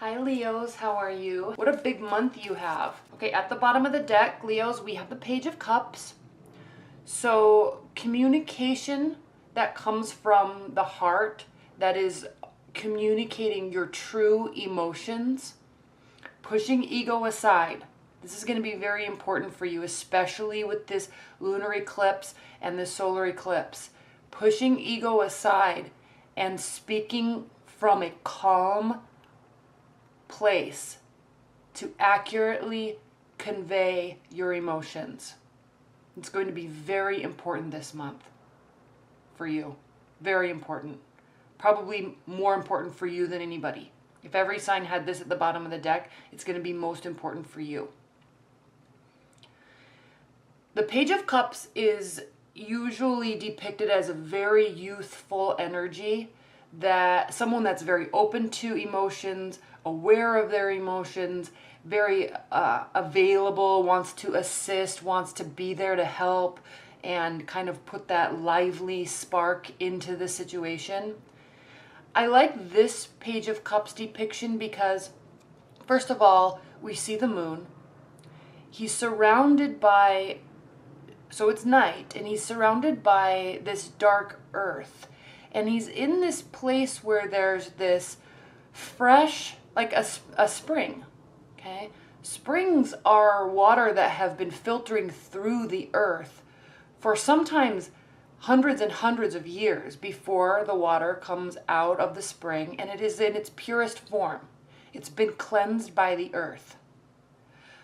Hi Leos, how are you? What a big month you have. Okay, at the bottom of the deck, Leos, we have the Page of Cups. So communication that comes from the heart, that is communicating your true emotions, pushing ego aside. This is going to be very important for you, especially with this lunar eclipse and this solar eclipse. Pushing ego aside and speaking from a calm place to accurately convey your emotions. It's going to be very important this month for you. Very important. Probably more important for you than anybody. If every sign had this at the bottom of the deck, it's going to be most important for you. The Page of Cups is usually depicted as a very youthful energy, that someone that's very open to emotions, aware of their emotions, very available, wants to assist, wants to be there to help, and kind of put that lively spark into the situation. I like this Page of Cups depiction because, first of all, we see the moon. He's surrounded by, so it's night, and he's surrounded by this dark earth. And he's in this place where there's this fresh, like a spring, okay? Springs are water that have been filtering through the earth for sometimes hundreds and hundreds of years before the water comes out of the spring, and it is in its purest form. It's been cleansed by the earth.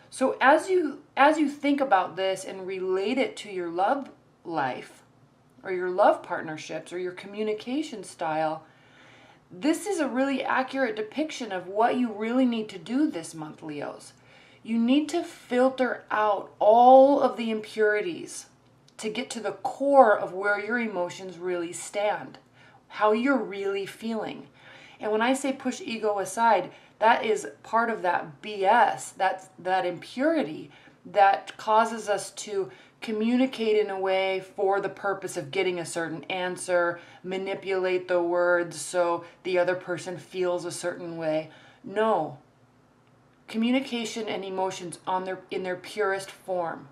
So as you think about this and relate it to your love life, or your love partnerships, or your communication style, this is a really accurate depiction of what you really need to do this month, Leos. You need to filter out all of the impurities to get to the core of where your emotions really stand, how you're really feeling. And when I say push ego aside, that is part of that BS, that impurity that causes us to communicate in a way for the purpose of getting a certain answer, manipulate the words so the other person feels a certain way. No. Communication and emotions in their purest form.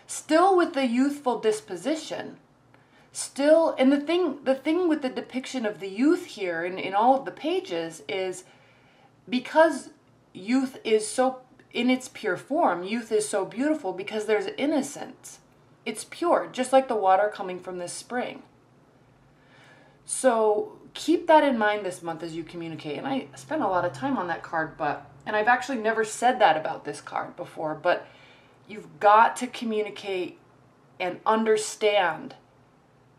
Still with the youthful disposition. Still, and the thing with the depiction of the youth here in all of the pages is because youth is so, in its pure form, youth is so beautiful because there's innocence. It's pure, just like the water coming from this spring. So keep that in mind this month as you communicate. And I spent a lot of time on that card, and I've actually never said that about this card before, but you've got to communicate and understand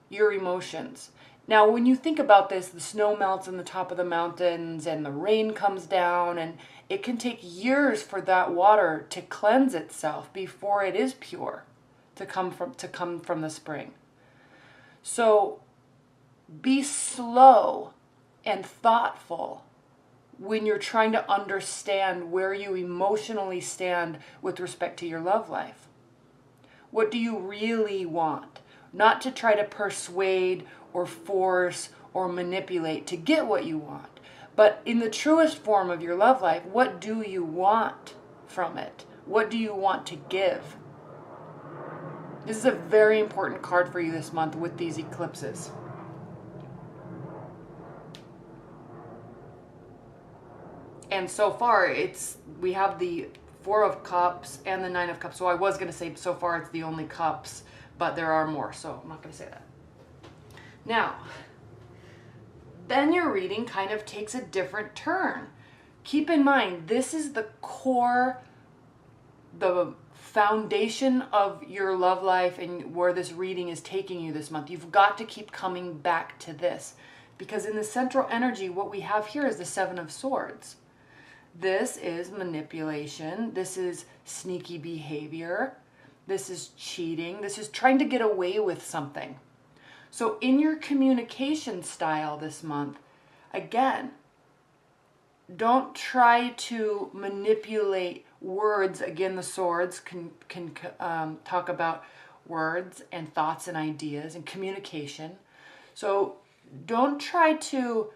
your emotions. Now, when you think about this, the snow melts on the top of the mountains and the rain comes down, and it can take years for that water to cleanse itself before it is pure to come from the spring. So be slow and thoughtful when you're trying to understand where you emotionally stand with respect to your love life. What do you really want? Not to try to persuade or force or manipulate to get what you want. But in the truest form of your love life, what do you want from it? What do you want to give? This is a very important card for you this month with these eclipses. And so far, we have the Four of Cups and the Nine of Cups. So I was going to say so far it's the only cups, but there are more, so I'm not going to say that. Now, then your reading kind of takes a different turn. Keep in mind, this is the core, the foundation of your love life and where this reading is taking you this month. You've got to keep coming back to this because in the central energy, what we have here is the Seven of Swords. This is manipulation. This is sneaky behavior. This is cheating. This is trying to get away with something. So in your communication style this month, again, don't try to manipulate words. Again, the swords can talk about words and thoughts and ideas and communication. So don't try to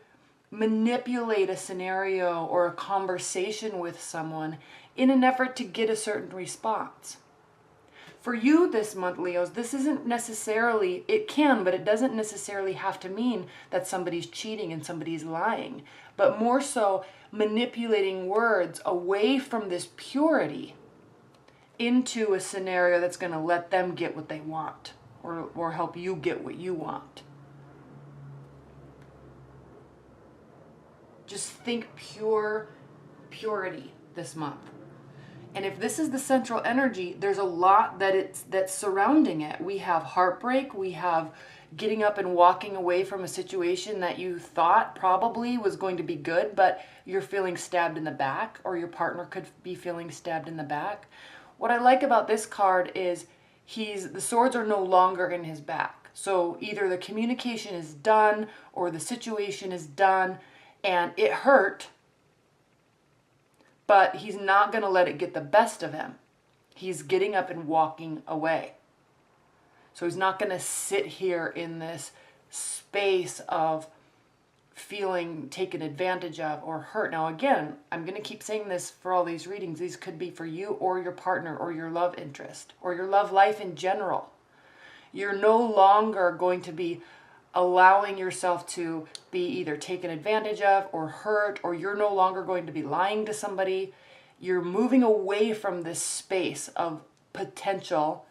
manipulate a scenario or a conversation with someone in an effort to get a certain response. For you this month, Leos, this isn't necessarily, it can, but it doesn't necessarily have to mean that somebody's cheating and somebody's lying, but more so manipulating words away from this purity into a scenario that's going to let them get what they want, or help you get what you want. Just think purity this month. And if this is the central energy, there's a lot that's surrounding it. We have heartbreak, we have getting up and walking away from a situation that you thought probably was going to be good, but you're feeling stabbed in the back, or your partner could be feeling stabbed in the back. What I like about this card is the swords are no longer in his back. So either the communication is done or the situation is done and it hurt, but he's not going to let it get the best of him. He's getting up and walking away. So he's not going to sit here in this space of feeling taken advantage of or hurt. Now again, I'm going to keep saying this for all these readings. These could be for you or your partner or your love interest or your love life in general. You're no longer going to be allowing yourself to be either taken advantage of or hurt, or you're no longer going to be lying to somebody. You're moving away from this space of potential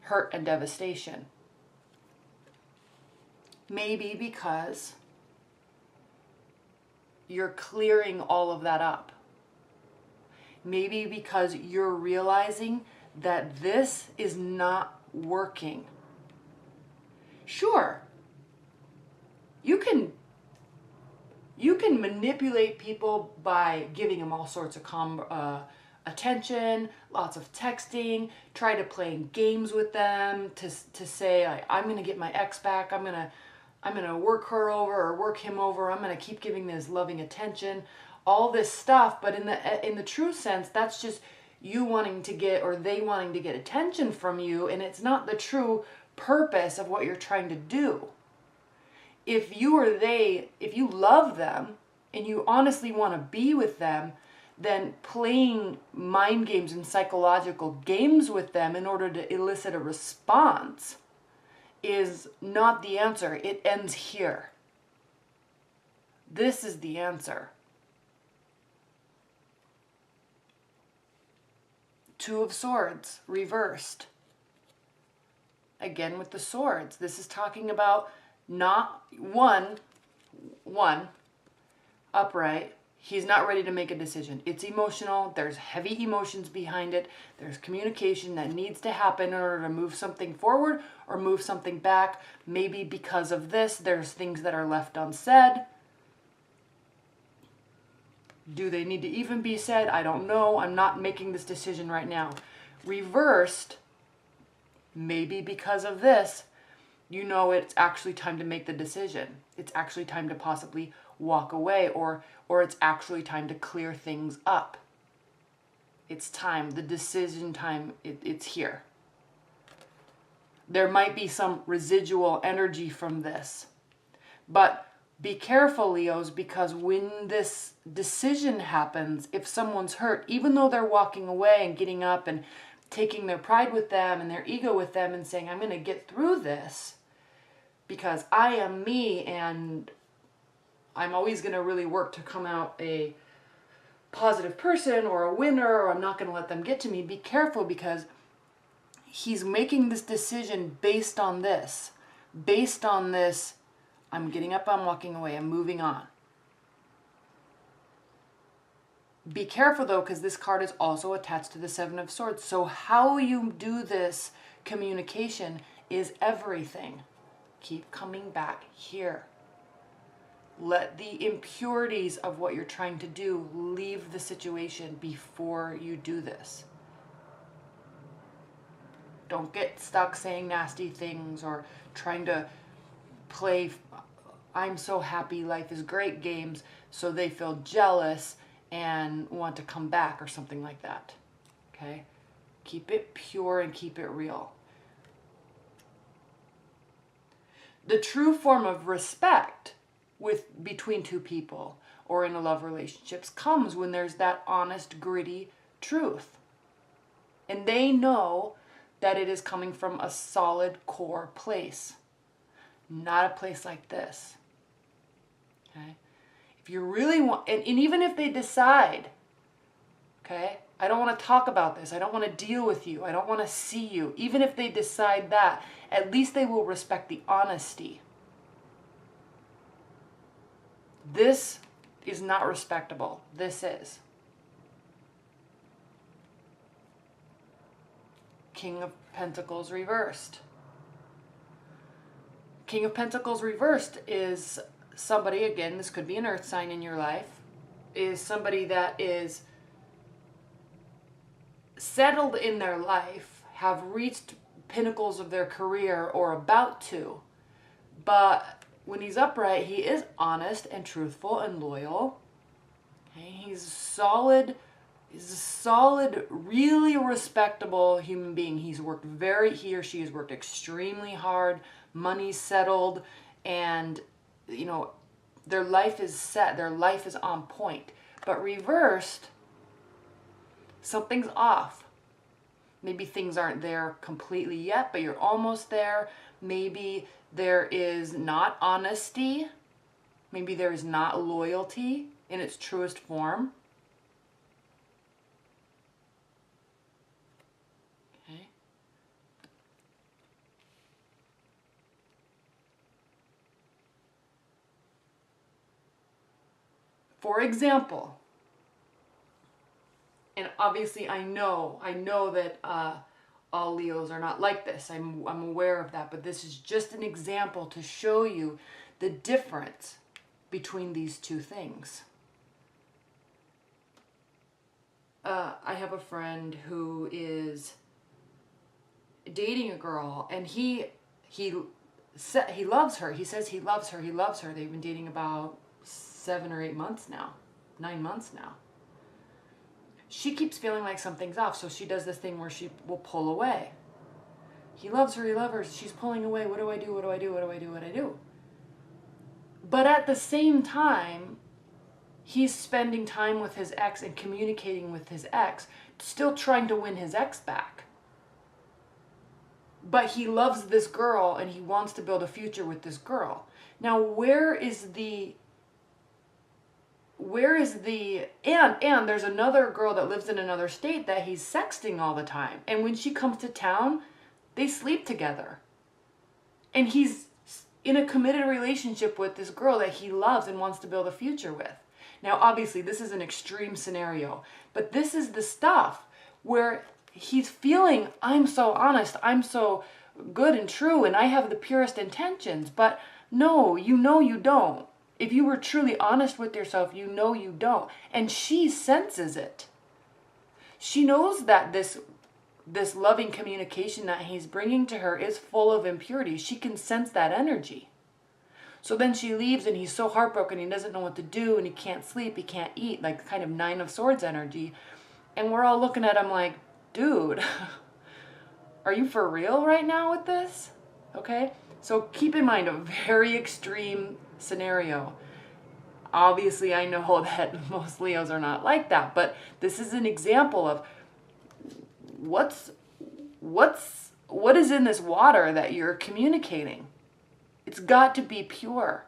hurt and devastation. Maybe because you're clearing all of that up. Maybe because you're realizing that this is not working. Sure, you can manipulate people by giving them all sorts of attention, lots of texting, try to play games with them to say, I'm going to get my ex back, I'm going to work her over or work him over, I'm going to keep giving this loving attention, all this stuff. But in the true sense, that's just you wanting to get, or they wanting to get attention from you, and it's not the true purpose of what you're trying to do. If you love them and you honestly want to be with them, then playing mind games and psychological games with them in order to elicit a response is not the answer. It ends here. This is the answer. Two of Swords, reversed. Again with the swords. This is talking about not one upright. He's not ready to make a decision. It's emotional. There's heavy emotions behind it. There's communication that needs to happen in order to move something forward or move something back. Maybe because of this, there's things that are left unsaid. Do they need to even be said? I don't know. I'm not making this decision right now. Reversed, maybe because of this, you know it's actually time to make the decision. It's actually time to possibly walk away, or it's actually time to clear things up. It's time, the decision time, it's here. There might be some residual energy from this. But be careful, Leos, because when this decision happens, if someone's hurt, even though they're walking away and getting up and taking their pride with them and their ego with them and saying, I'm going to get through this because I am me and I'm always going to really work to come out a positive person or a winner, or I'm not going to let them get to me. Be careful, because he's making this decision based on this. Based on this, I'm getting up, I'm walking away, I'm moving on. Be careful though, because this card is also attached to the Seven of Swords. So how you do this communication is everything. Keep coming back here. Let the impurities of what you're trying to do leave the situation before you do this. Don't get stuck saying nasty things or trying to play I'm so happy, life is great games so they feel jealous and want to come back or something like that. Okay? Keep it pure and keep it real. The true form of respect between two people or in a love relationships comes when there's that honest, gritty truth. And they know that it is coming from a solid core place, not a place like this. Okay? If you really want, and even if they decide, okay, I don't want to talk about this, I don't want to deal with you, I don't want to see you, even if they decide that, at least they will respect the honesty. This is not respectable. This is. King of Pentacles reversed. King of Pentacles reversed is somebody, again, this could be an earth sign in your life, is somebody that is settled in their life, have reached pinnacles of their career or about to, but when he's upright, he is honest and truthful and loyal. Okay? He's a solid, really respectable human being. He or she has worked extremely hard, money's settled, and you know, their life is set, their life is on point. But reversed, something's off. Maybe things aren't there completely yet, but you're almost there. Maybe there is not honesty. Maybe there is not loyalty in its truest form. Okay. For example, and obviously I know that all Leos are not like this. I'm aware of that, but this is just an example to show you the difference between these two things. I have a friend who is dating a girl, and he loves her. He says he loves her. He loves her. They've been dating about 7 or 8 months now, 9 months now. She keeps feeling like something's off, so she does this thing where she will pull away. He loves her, he loves her, she's pulling away. What do I do? What do I do? What do I do? What do I do? But at the same time, he's spending time with his ex and communicating with his ex, still trying to win his ex back. But he loves this girl and he wants to build a future with this girl. Now, where is the and there's another girl that lives in another state that he's sexting all the time. And when she comes to town, they sleep together. And he's in a committed relationship with this girl that he loves and wants to build a future with. Now, obviously, this is an extreme scenario, but this is the stuff where he's feeling, I'm so honest, I'm so good and true, and I have the purest intentions. But no, you know you don't. If you were truly honest with yourself, you know you don't. And she senses it. She knows that this loving communication that he's bringing to her is full of impurity. She can sense that energy. So then she leaves and he's so heartbroken, he doesn't know what to do, and he can't sleep, he can't eat, like kind of 9 of Swords energy. And we're all looking at him like, dude, are you for real right now with this? Okay? So keep in mind a very extreme scenario. Obviously, I know that most Leos are not like that, but this is an example of what is in this water that you're communicating. It's got to be pure.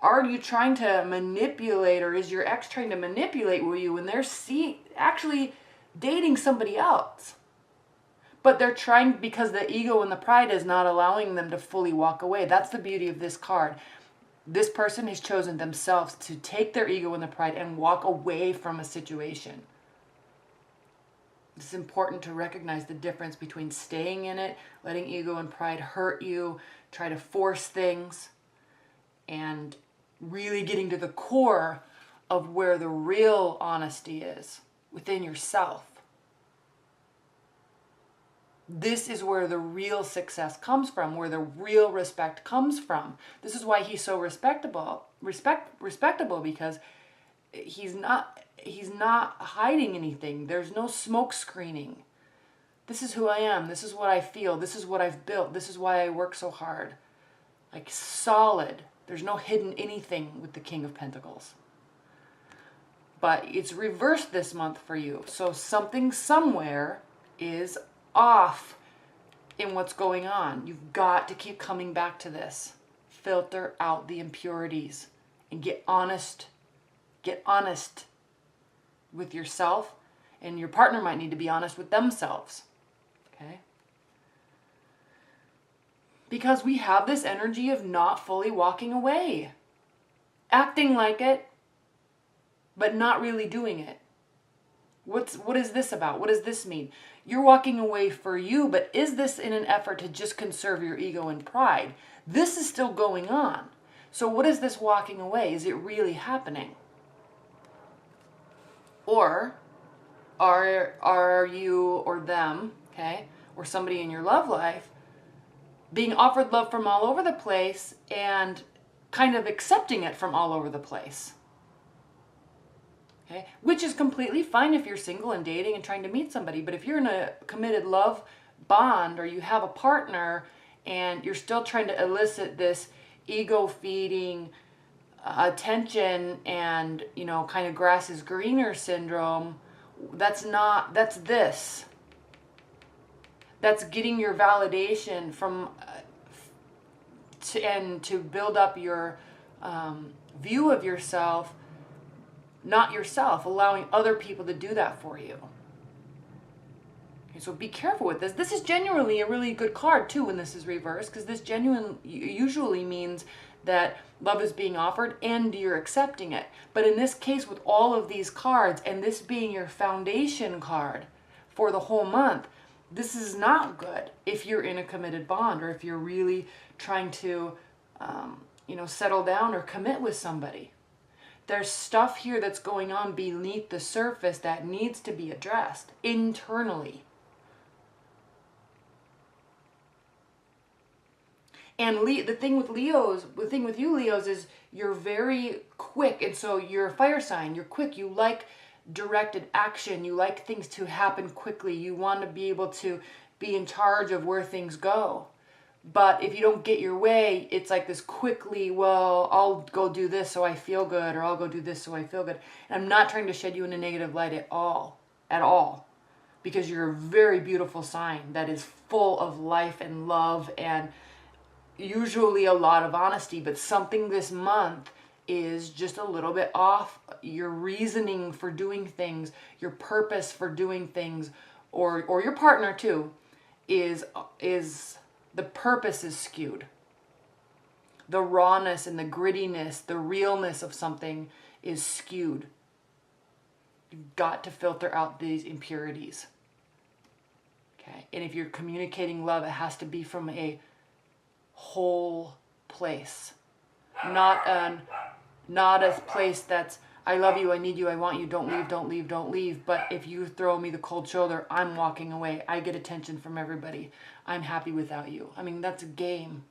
Are you trying to manipulate, or is your ex trying to manipulate you when they're actually dating somebody else? But they're trying, because the ego and the pride is not allowing them to fully walk away. That's the beauty of this card. This person has chosen themselves to take their ego and the pride and walk away from a situation. It's important to recognize the difference between staying in it, letting ego and pride hurt you, try to force things, and really getting to the core of where the real honesty is, within yourself. This is where the real success comes from, where the real respect comes from. This is why he's so respectable, because he's not hiding anything. There's no smoke screening. This is who I am. This is what I feel. This is what I've built. This is why I work so hard. like solid. There's no hidden anything with the King of Pentacles. But it's reversed this month for you. So something somewhere is off in what's going on. You've got to keep coming back to this. Filter out the impurities and get honest. Get honest with yourself, and your partner might need to be honest with themselves. Okay? Because we have this energy of not fully walking away. Acting like it, but not really doing it. What is this about? What does this mean? You're walking away for you, but is this in an effort to just conserve your ego and pride? This is still going on. So what is this walking away? Is it really happening? Or are you or them, okay, or somebody in your love life being offered love from all over the place and kind of accepting it from all over the place? Okay, which is completely fine if you're single and dating and trying to meet somebody. But if you're in a committed love bond, or you have a partner and you're still trying to elicit this ego feeding attention and, you know, kind of grass is greener syndrome, that's this. That's getting your validation from to build up your view of yourself, not yourself, allowing other people to do that for you. Okay, so be careful with this. This is genuinely a really good card too when this is reversed, because this usually means that love is being offered and you're accepting it. But in this case, with all of these cards and this being your foundation card for the whole month, this is not good if you're in a committed bond, or if you're really trying to settle down or commit with somebody. There's stuff here that's going on beneath the surface that needs to be addressed internally. And the thing with you Leos is you're very quick. And so you're a fire sign. You're quick. You like directed action. You like things to happen quickly. You want to be able to be in charge of where things go. But if you don't get your way, it's like this quickly, well, I'll go do this so I feel good, or I'll go do this so I feel good. And I'm not trying to shed you in a negative light at all, because you're a very beautiful sign that is full of life and love and usually a lot of honesty. But something this month is just a little bit off. Your reasoning for doing things, your purpose for doing things, or your partner too, is the purpose is skewed. The rawness and the grittiness, the realness of something is skewed. You've got to filter out these impurities. Okay? And if you're communicating love, it has to be from a whole place. Not a place that's, I love you, I need you, I want you, don't leave, don't leave, don't leave. But if you throw me the cold shoulder, I'm walking away. I get attention from everybody. I'm happy without you. I mean, that's a game.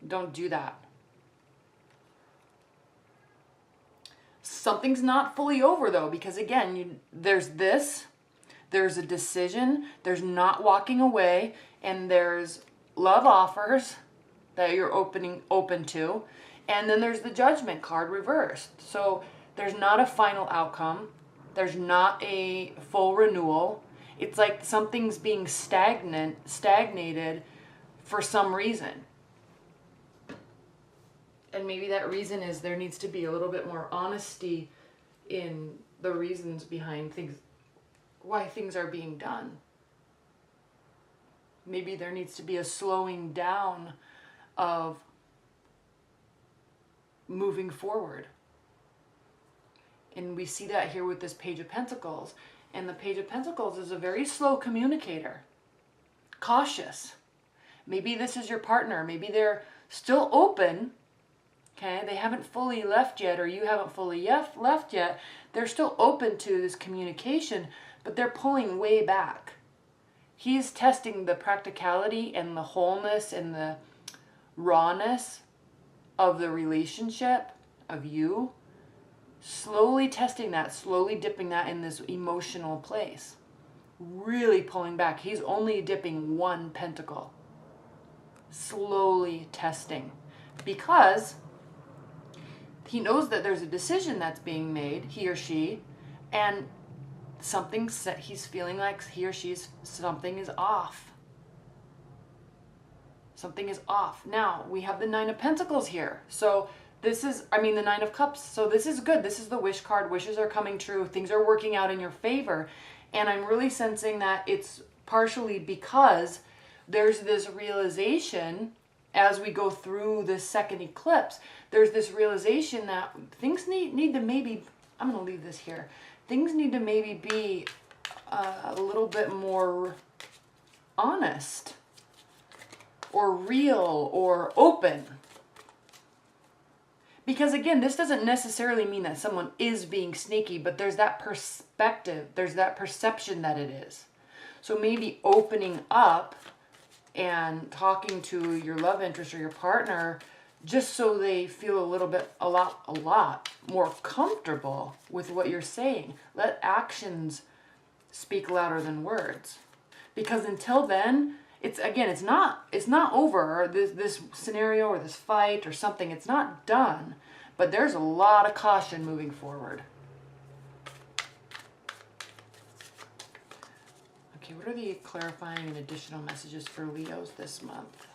Don't do that. Something's not fully over though, because again, there's a decision, there's not walking away, and there's love offers that you're open to. And then there's the Judgment card reversed. So there's not a final outcome. There's not a full renewal. It's like something's being stagnated for some reason. And maybe that reason is there needs to be a little bit more honesty in the reasons behind things, why things are being done. Maybe there needs to be a slowing down of moving forward. And we see that here with this Page of Pentacles. And the Page of Pentacles is a very slow communicator. Cautious. Maybe this is your partner. Maybe they're still open. Okay, they haven't fully left yet, or you haven't fully left yet. They're still open to this communication, but they're pulling way back. He's testing the practicality and the wholeness and the rawness of the relationship, of you, slowly testing that, slowly dipping that in this emotional place, really pulling back. He's only dipping one pentacle. slowly testing, because he knows that there's a decision that's being made, he or she, and he's feeling like he or she's, something is off. Something is off. Now, we have the Nine of Pentacles here. So this is, the Nine of Cups. So this is good. This is the wish card. Wishes are coming true. Things are working out in your favor. And I'm really sensing that it's partially because there's this realization as we go through this second eclipse. There's this realization that things need to maybe, I'm going to leave this here. Things need to maybe be a little bit more honest or real or open. Because again, this doesn't necessarily mean that someone is being sneaky, but there's that perspective, there's that perception that it is. So maybe opening up and talking to your love interest or your partner just so they feel a lot more comfortable with what you're saying. Let actions speak louder than words. Because until then, it's not over, this scenario or this fight or something. It's not done, but there's a lot of caution moving forward. Okay, what are the clarifying and additional messages for Leos this month?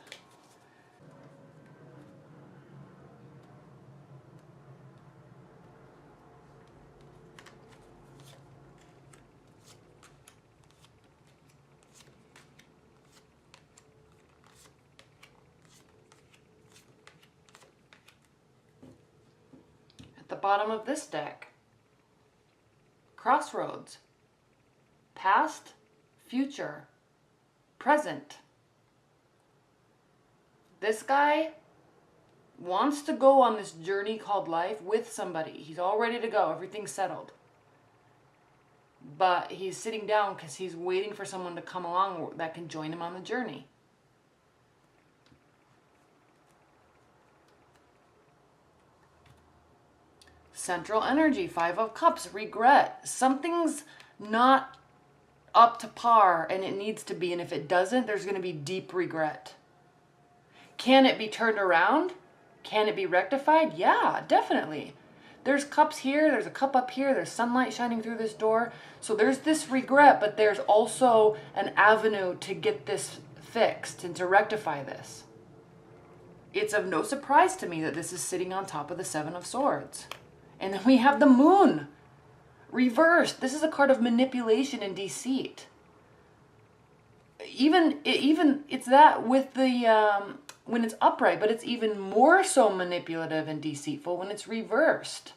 The bottom of this deck, crossroads, past, future, present. This guy wants to go on this journey called life with somebody. He's all ready to go. Everything's settled. But he's sitting down because he's waiting for someone to come along that can join him on the journey. Central energy, Five of Cups, regret. Something's not up to par and it needs to be. And if it doesn't, there's going to be deep regret. Can it be turned around? Can it be rectified? Yeah, definitely. There's cups here. There's a cup up here. There's sunlight shining through this door. So there's this regret, but there's also an avenue to get this fixed and to rectify this. It's of no surprise to me that this is sitting on top of the Seven of Swords. And then we have the Moon reversed. This is a card of manipulation and deceit. Even it's that with the when it's upright, but it's even more so manipulative and deceitful when it's reversed.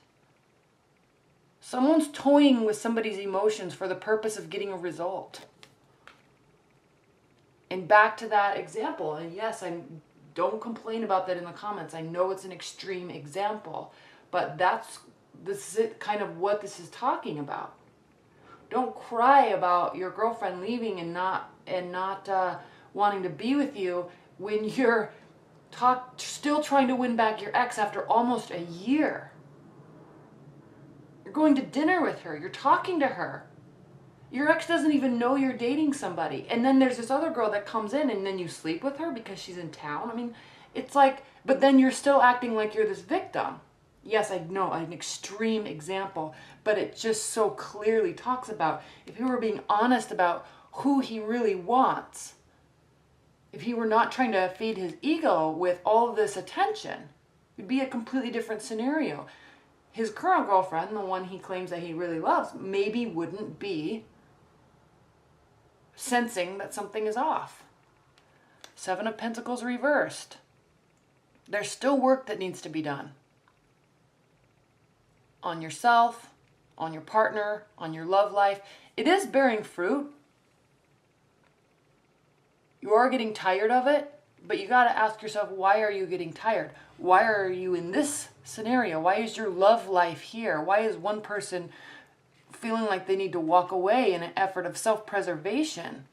Someone's toying with somebody's emotions for the purpose of getting a result. And back to that example, and yes, don't complain about that in the comments. I know it's an extreme example, but this is kind of what this is talking about. Don't cry about your girlfriend leaving and not wanting to be with you when you're still trying to win back your ex after almost a year. You're going to dinner with her. You're talking to her. Your ex doesn't even know you're dating somebody. And then there's this other girl that comes in and then you sleep with her because she's in town. I mean, it's like, but then you're still acting like you're this victim. Yes, I know, an extreme example, but it just so clearly talks about if he were being honest about who he really wants, if he were not trying to feed his ego with all of this attention, it'd be a completely different scenario. His current girlfriend, the one he claims that he really loves, maybe wouldn't be sensing that something is off. Seven of Pentacles reversed. There's still work that needs to be done. On yourself, on your partner, on your love life. It is bearing fruit. You are getting tired of it, but you got to ask yourself, why are you getting tired? Why are you in this scenario? Why is your love life here? Why is one person feeling like they need to walk away in an effort of self-preservation,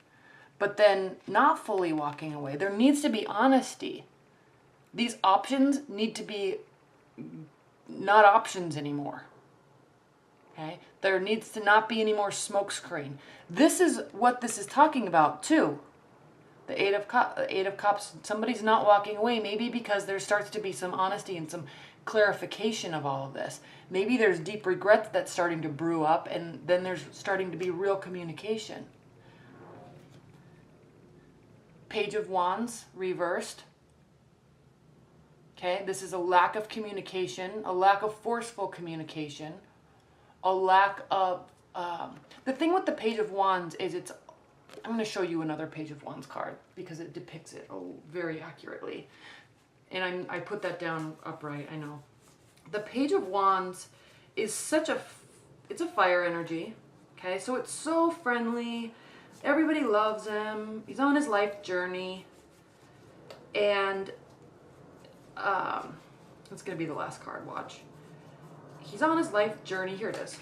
but then not fully walking away? There needs to be honesty. These options need to be not options anymore. Okay? There needs to not be any more smokescreen. This is what this is talking about too. The Eight of Cups, somebody's not walking away, maybe because there starts to be some honesty and some clarification of all of this. Maybe there's deep regret that's starting to brew up, and then there's starting to be real communication. Page of Wands, reversed. Okay, this is a lack of communication, a lack of forceful communication, a lack of... the thing with the Page of Wands is I'm going to show you another Page of Wands card because it depicts it very accurately. And I put that down upright, I know. The Page of Wands is it's a fire energy, okay? So it's so friendly. Everybody loves him. He's on his life journey. And it's going to be the last card, watch. He's on his life journey. Here it is.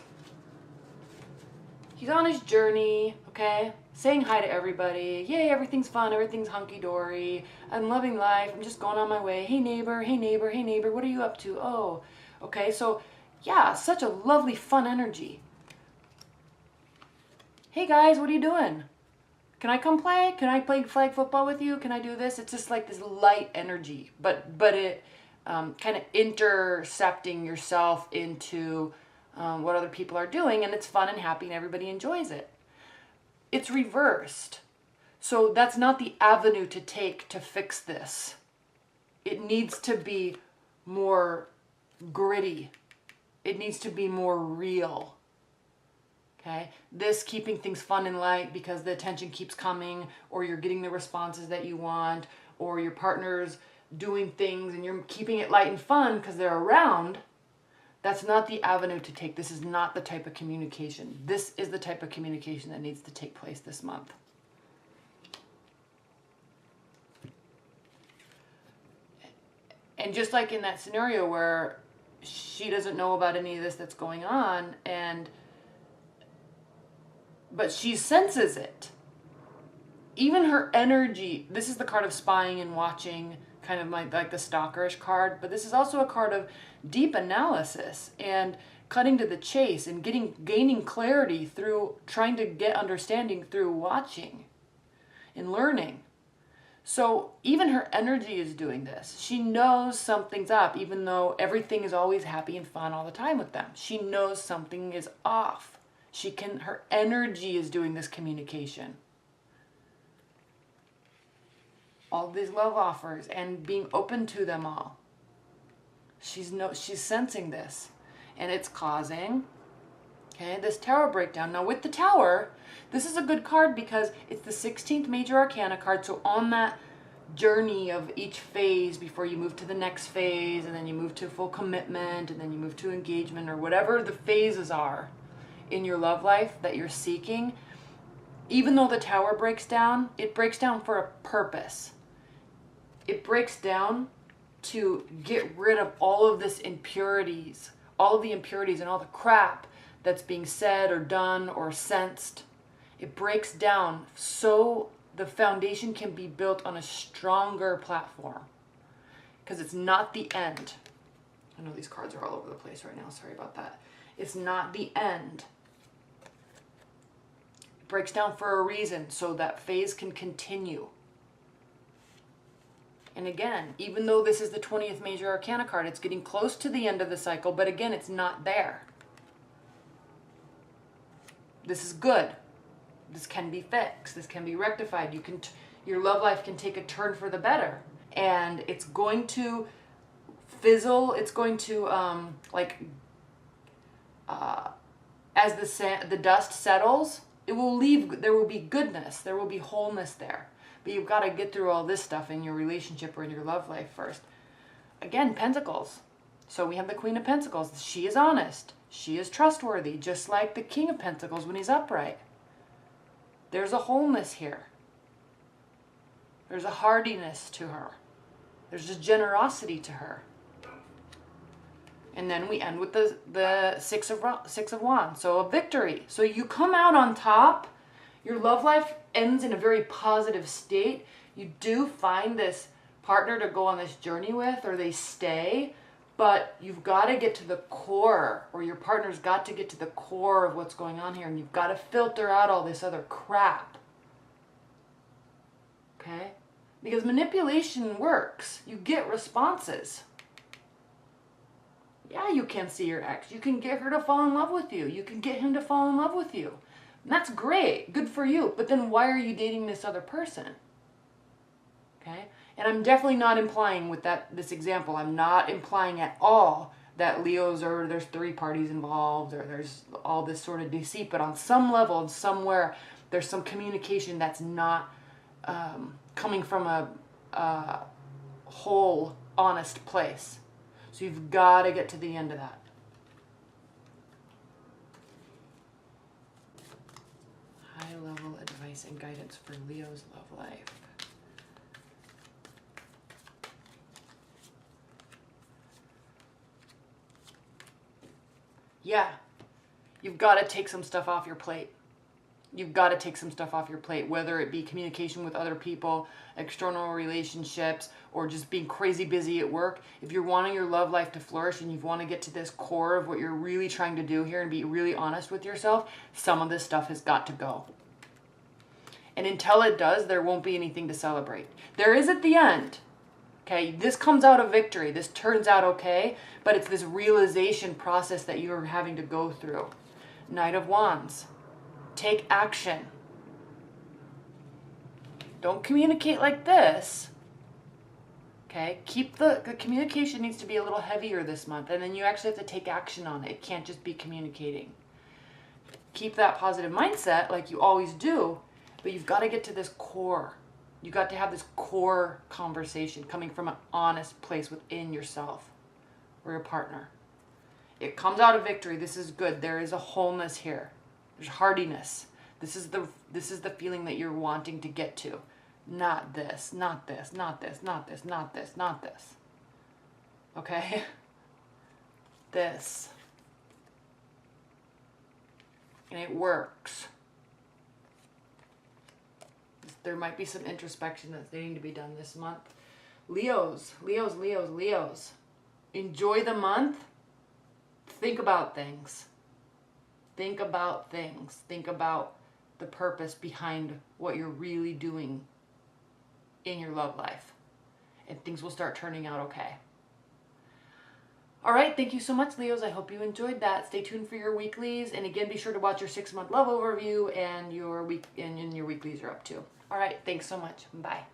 He's on his journey, okay? Saying hi to everybody. Yay, everything's fun. Everything's hunky-dory. I'm loving life. I'm just going on my way. Hey, neighbor. Hey, neighbor. Hey, neighbor. What are you up to? Oh, okay. So, yeah, such a lovely, fun energy. Hey, guys, what are you doing? Can I come play? Can I play flag football with you? Can I do this? It's just like this light energy, but it kind of intercepting yourself into what other people are doing, and it's fun and happy and everybody enjoys it. It's reversed. So that's not the avenue to take to fix this. It needs to be more gritty. It needs to be more real. Okay? This keeping things fun and light because the attention keeps coming, or you're getting the responses that you want, or your partner's doing things and you're keeping it light and fun because they're around. That's not the avenue to take. This is not the type of communication. This is the type of communication that needs to take place this month. And just like in that scenario where she doesn't know about any of this that's going on, but she senses it. Even her energy, this is the card of spying and watching, kind of like the stalkerish card, but this is also a card of deep analysis and cutting to the chase and gaining clarity through trying to get understanding through watching and learning. So even her energy is doing this. She knows something's up, even though everything is always happy and fun all the time with them. She knows something is off. Her energy is doing this communication. All these love offers and being open to them all. She's sensing this, and it's causing, okay, this Tower breakdown. Now with the Tower, this is a good card because it's the 16th major arcana card. So on that journey of each phase before you move to the next phase, and then you move to full commitment, and then you move to engagement, or whatever the phases are in your love life that you're seeking, even though the Tower breaks down, it breaks down for a purpose. It breaks down to get rid of all of this impurities, all of the impurities and all the crap that's being said or done or sensed. It breaks down so the foundation can be built on a stronger platform, because it's not the end. I know these cards are all over the place right now. Sorry about that. It's not the end. It breaks down for a reason so that phase can continue. And again, even though this is the 20th major arcana card, it's getting close to the end of the cycle, but again, it's not there. This is good. This can be fixed. This can be rectified. Your love life can take a turn for the better. And it's going to fizzle. It's going to, as the dust settles, it will leave. There will be goodness. There will be wholeness there. But you've got to get through all this stuff in your relationship or in your love life first. Again, Pentacles. So we have the Queen of Pentacles. She is honest. She is trustworthy, just like the King of Pentacles when he's upright. There's a wholeness here. There's a hardiness to her. There's a generosity to her. And then we end with the Six of Wands. So a victory. So you come out on top. Your love life ends in a very positive state. You do find this partner to go on this journey with, or they stay, but you've got to get to the core, or your partner's got to get to the core of what's going on here, and you've got to filter out all this other crap. Okay? Because manipulation works. You get responses. Yeah, you can see your ex. You can get her to fall in love with you. You can get him to fall in love with you. And that's great. Good for you. But then why are you dating this other person? Okay? And I'm definitely not implying with this example, I'm not implying at all that Leos are, there's 3 parties involved, or there's all this sort of deceit. But on some level, somewhere, there's some communication that's not coming from a whole, honest place. So you've got to get to the end of that. High-level advice and guidance for Leo's love life. Yeah, you've got to take some stuff off your plate. You've got to take some stuff off your plate, whether it be communication with other people, external relationships, or just being crazy busy at work. If you're wanting your love life to flourish and you want to get to this core of what you're really trying to do here and be really honest with yourself, some of this stuff has got to go. And until it does, there won't be anything to celebrate. There is at the end. Okay, this comes out of victory. This turns out okay, but it's this realization process that you're having to go through. Knight of Wands. Take action. Don't communicate like this. Okay, keep the communication needs to be a little heavier this month, and then you actually have to take action on it. It can't just be communicating. Keep that positive mindset like you always do, but you've got to get to this core. You got to have this core conversation coming from an honest place within yourself or your partner. It comes out of victory. This is good. There is a wholeness here. There's hardiness. This is the feeling that you're wanting to get to. Not this, not this, not this, not this, not this, not this. Okay? This. And it works. There might be some introspection that's needing to be done this month. Leos, Leos, Leos, Leos. Enjoy the month. Think about things. Think about things. Think about the purpose behind what you're really doing in your love life. And things will start turning out okay. All right, thank you so much, Leos. I hope you enjoyed that. Stay tuned for your weeklies. And again, be sure to watch your 6-month love overview and your weeklies are up too. All right, thanks so much. Bye.